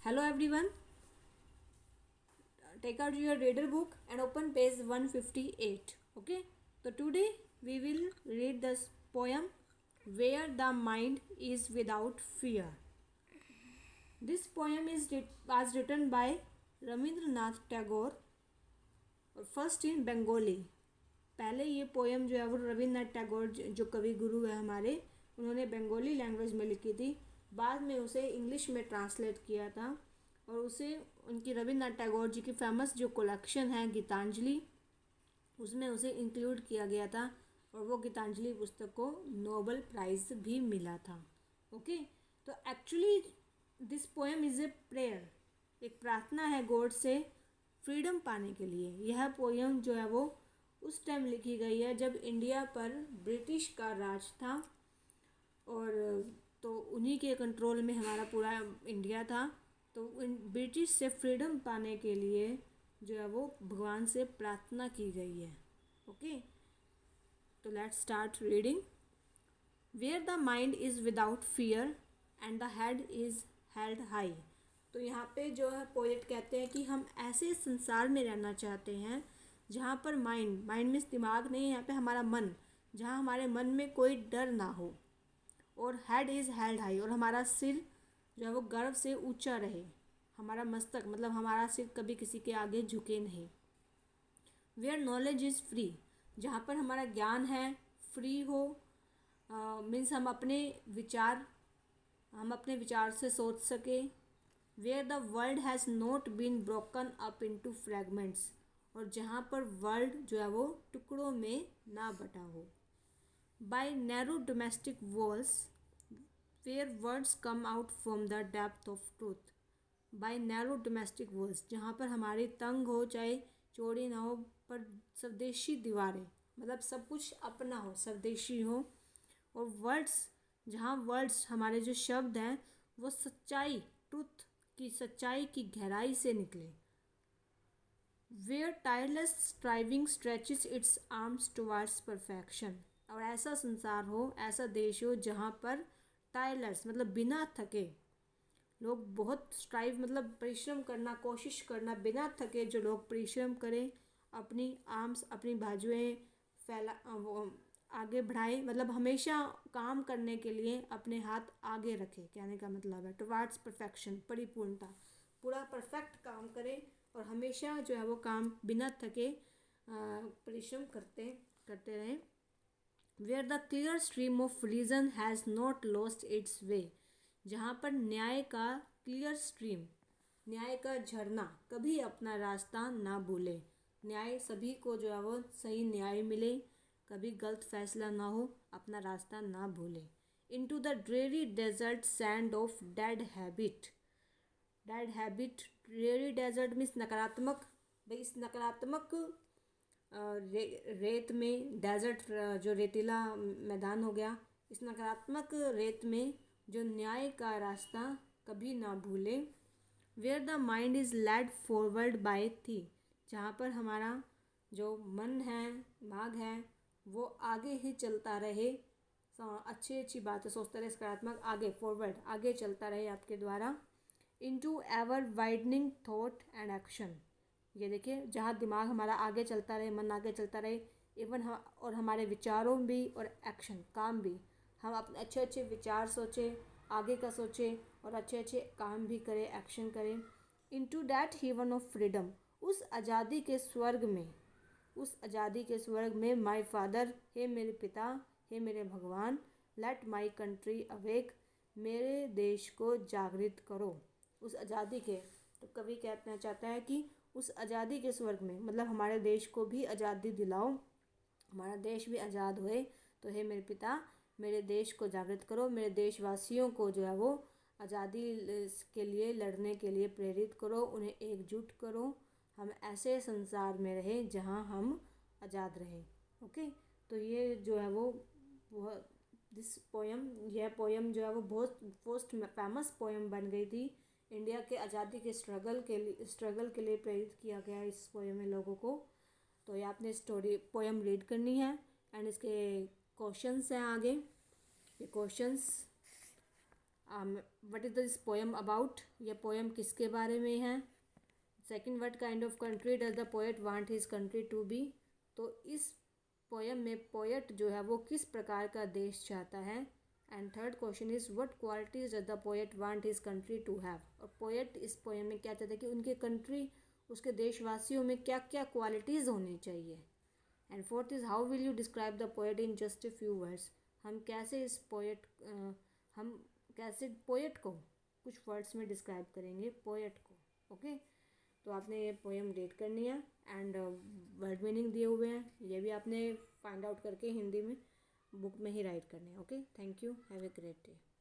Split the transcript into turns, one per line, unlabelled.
Hello everyone, take out your reader book and open page 158. Okay, so today we will read this poem Where the Mind is Without Fear. This poem was written by Rabindranath Tagore और first in Bengali. पहले ये poem जो है वो रविन्द्रनाथ टैगोर जो कवि गुरु है हमारे, उन्होंने बंगाली लैंग्वेज में लिखी थी. बाद में उसे इंग्लिश में ट्रांसलेट किया था और उसे उनकी रविन्द्रनाथ टैगोर जी की फेमस जो कलेक्शन है गीतांजलि, उसमें उसे इंक्लूड किया गया था और वो गीतांजलि पुस्तक को नोबेल प्राइज़ भी मिला था. ओके, तो actually this poem is a prayer, एक प्रार्थना है गॉड से फ्रीडम पाने के लिए. यह पोएम जो है वो उस टाइम लिखी गई है जब इंडिया पर ब्रिटिश का राज था और तो उन्हीं के कंट्रोल में हमारा पूरा इंडिया था. तो ब्रिटिश से फ्रीडम पाने के लिए जो है वो भगवान से प्रार्थना की गई है. ओके, तो let's start reading. Where the mind is without fear and the head is held high. तो यहाँ पे जो है पोएट कहते हैं कि हम ऐसे संसार में रहना चाहते हैं जहाँ पर माइंड मीन्स दिमाग नहीं, यहाँ पे हमारा मन, जहाँ हमारे मन में कोई डर ना हो, और हेड इज़ हेल्ड हाई, और हमारा सिर जो है वो गर्व से ऊंचा रहे. हमारा मस्तक मतलब हमारा सिर कभी किसी के आगे झुके नहीं. वेयर नॉलेज इज़ फ्री, जहाँ पर हमारा ज्ञान है फ्री हो, मीन्स हम अपने विचार से सोच सके. Where the world has not been broken up into fragments, और जहाँ पर वर्ल्ड जो है वो टुकड़ों में ना बटा हो. By narrow domestic walls where words come out from the depth of truth. By narrow domestic walls, जहाँ पर हमारी तंग हो चाहे चौड़ी ना हो, पर स्वदेशी दीवारें, मतलब सब कुछ अपना हो, स्वदेशी हो. और वर्ड्स, जहाँ वर्ड्स हमारे जो शब्द हैं वो सच्चाई, ट्रुथ की सच्चाई की गहराई से निकले. Where tireless striving stretches its arms towards perfection, और ऐसा संसार हो, ऐसा देश हो जहाँ पर टायरलेस मतलब बिना थके लोग, बहुत स्ट्राइव मतलब परिश्रम करना, कोशिश करना, बिना थके जो लोग परिश्रम करें, अपनी आर्म्स अपनी बाजुएं फैला आगे बढ़ाए, मतलब हमेशा काम करने के लिए अपने हाथ आगे रखे. कहने का मतलब है टुवर्ड्स परफेक्शन, परिपूर्णता, पूरा परफेक्ट काम करें और हमेशा जो है वो काम बिना थके परिश्रम करते रहें. Where the clear stream of reason has not lost its way, जहाँ पर न्याय का क्लियर स्ट्रीम, न्याय का झरना कभी अपना रास्ता ना भूले. न्याय सभी को जो है वो सही न्याय मिले, कभी गलत फैसला ना हो, अपना रास्ता ना भूले. Into the dreary desert sand of dead habit. Dead habit, dreary desert means नकारात्मक. भाई इस नकारात्मक रेत में, डेजर्ट जो रेतीला मैदान हो गया, इस नकारात्मक रेत में जो न्याय का रास्ता कभी ना भूले. Where the mind is led forward by thee, जहाँ पर हमारा जो मन है, दिमाग है, वो आगे ही चलता रहे, अच्छी बातें सोचता रहे, सकारात्मक, आगे फॉरवर्ड, आगे चलता रहे आपके द्वारा. Into ever widening thought and action. ये देखिए, जहाँ दिमाग हमारा आगे चलता रहे, मन आगे चलता रहे, इवन और हमारे विचारों भी और एक्शन काम भी, हम अपने अच्छे अच्छे विचार सोचें, आगे का सोचें और अच्छे अच्छे काम भी करें, एक्शन करें. Into that heaven of freedom, उस आज़ादी के स्वर्ग में, उस आज़ादी के स्वर्ग में. माय फादर, हे मेरे पिता, हे मेरे भगवान. लेट माय कंट्री अवेक, मेरे देश को जागृत करो. उस आज़ादी के, तो कवि कहना चाहता है कि उस आज़ादी के स्वर्ग में मतलब हमारे देश को भी आज़ादी दिलाओ, हमारा देश भी आज़ाद होए. तो हे मेरे पिता, मेरे देश को जागृत करो, मेरे देशवासियों को जो है वो आज़ादी के लिए लड़ने के लिए प्रेरित करो, उन्हें एकजुट करो. हम ऐसे संसार में रहें जहाँ हम आज़ाद रहें. ओके, तो ये जो है वो दिस पोएम, यह पोएम जो है वो बहुत पोस्ट फेमस पोएम बन गई थी. इंडिया के आज़ादी के स्ट्रगल के लिए प्रेरित किया गया इस पोएम में लोगों को. तो ये आपने स्टोरी पोएम रीड करनी है एंड इसके क्वेश्चंस हैं आगे. ये questions what is this poem about, यह पोएम किसके बारे में है। Second, what kind of country does the poet want his country to be, तो इस पोएम में पोएट जो है वो किस प्रकार का देश चाहता है। And third question is what qualities does the poet want his country to have, और पोएट इस पोएम में क्या चाहता है कि उनके कंट्री, उसके देशवासियों में क्या क्या क्वालिटीज़ होनी चाहिए। And fourth is how will you describe the poet in just a few words, हम कैसे इस पोएट हम कैसे पोएट को कुछ वर्ड्स में डिस्क्राइब करेंगे पोएट को। ओके, तो आपने ये पोएम रीड करनी है एंड वर्ड मीनिंग दिए हुए हैं, ये भी आपने फाइंड आउट करके हिंदी में बुक में ही राइट करने हैं। Okay, thank you, have a great day.